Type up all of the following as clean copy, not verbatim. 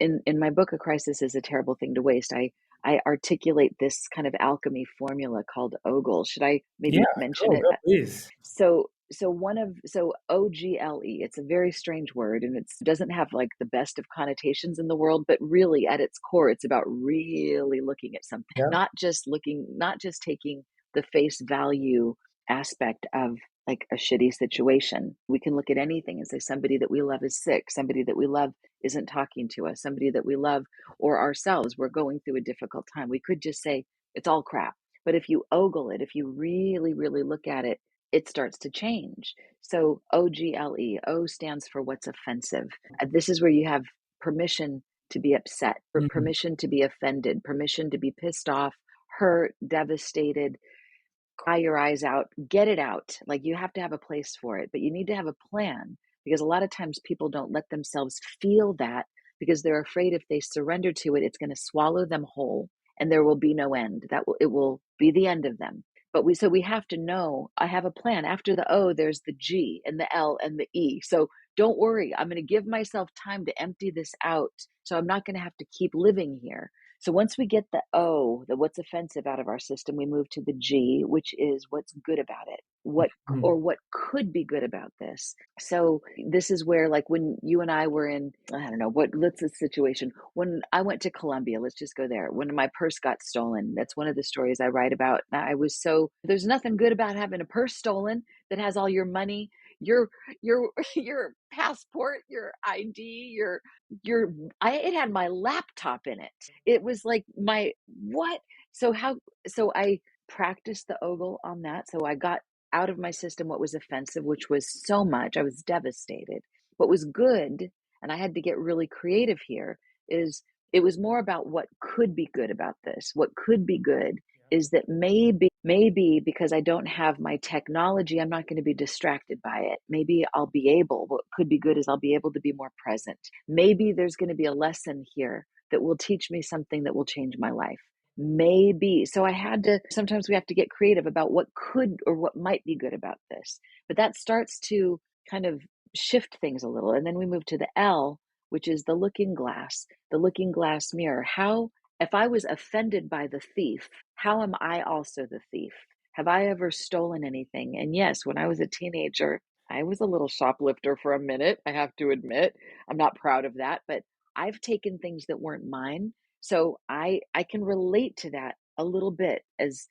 In my book, A Crisis is a Terrible Thing to Waste, I articulate this kind of alchemy formula called ogle. Should I Yeah, maybe mention go, it? go, please. So ogle, it's a very strange word, and it doesn't have like the best of connotations in the world, but really at its core it's about really looking at something, Yeah. not just taking the face value aspect of like a shitty situation. We can look at anything and say somebody that we love is sick, somebody that we love isn't talking to us, somebody that we love or ourselves, we're going through a difficult time. We could just say it's all crap. But if you ogle it, if you really, really look at it, it starts to change. So OGLE, O stands for what's offensive. This is where you have permission to be upset, or Mm, permission to be offended, permission to be pissed off, hurt, devastated, cry your eyes out, get it out. Like you have to have a place for it, but you need to have a plan, because a lot of times people don't let themselves feel that because they're afraid if they surrender to it, it's going to swallow them whole and there will be no end. It will be the end of them. But we have to know I have a plan. After the O, there's the G and the L and the E. So don't worry. I'm going to give myself time to empty this out. So I'm not going to have to keep living here. So once we get the O, the what's offensive out of our system, we move to the G, which is what's good about it. mm. What could be good about this. So this is where, like, when you and I were in, I don't know what, let's the situation. When I went to Colombia, let's just go there. When my purse got stolen, that's one of the stories I write about. There's nothing good about having a purse stolen that has all your money, your your passport, your ID, your it had my laptop in it. It was like my what? So how so I practiced the ogle on that. So I got out of my system what was offensive, which was so much. I was devastated. What was good, and I had to get really creative here, is it was more about what could be good about this. What could be good is that maybe because I don't have my technology, I'm not going to be distracted by it. Maybe what could be good is I'll be able to be more present. Maybe there's going to be a lesson here that will teach me something that will change my life. Maybe. So sometimes we have to get creative about what could or what might be good about this. But that starts to kind of shift things a little. And then we move to the L, which is the looking glass mirror. If I was offended by the thief, how am I also the thief? Have I ever stolen anything? And yes, when I was a teenager, I was a little shoplifter for a minute, I have to admit. I'm not proud of that, but I've taken things that weren't mine. So I can relate to that a little bit. As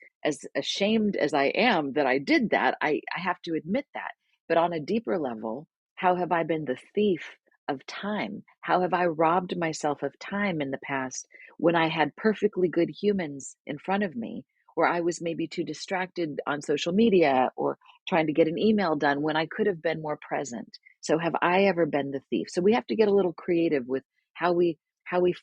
ashamed as I am that I did that, I have to admit that. But on a deeper level, how have I been the thief of time? How have I robbed myself of time in the past when I had perfectly good humans in front of me, where I was maybe too distracted on social media or trying to get an email done when I could have been more present? So have I ever been the thief? So we have to get a little creative with how we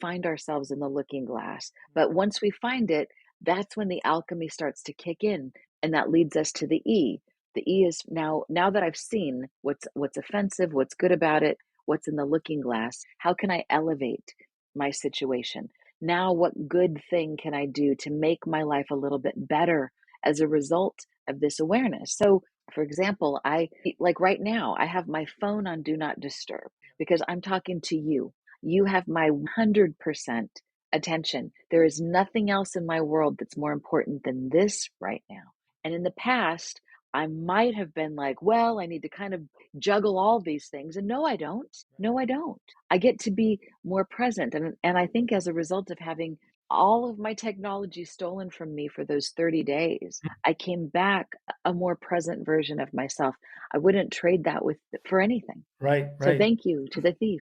find ourselves in the looking glass. But once we find it, that's when the alchemy starts to kick in, and that leads us to the E. The E is now that I've seen what's offensive, what's good about it, what's in the looking glass, how can I elevate my situation? Now what good thing can I do to make my life a little bit better as a result of this awareness? So for example, I like right now, I have my phone on do not disturb because I'm talking to you. You have my 100% attention. There is nothing else in my world that's more important than this right now. And in the past, I might have been like, well, I need to kind of juggle all these things. And no, I don't. No, I don't. I get to be more present. And I think as a result of having all of my technology stolen from me for those 30 days, I came back a more present version of myself. I wouldn't trade that for anything. Right, So right. thank you to the thief.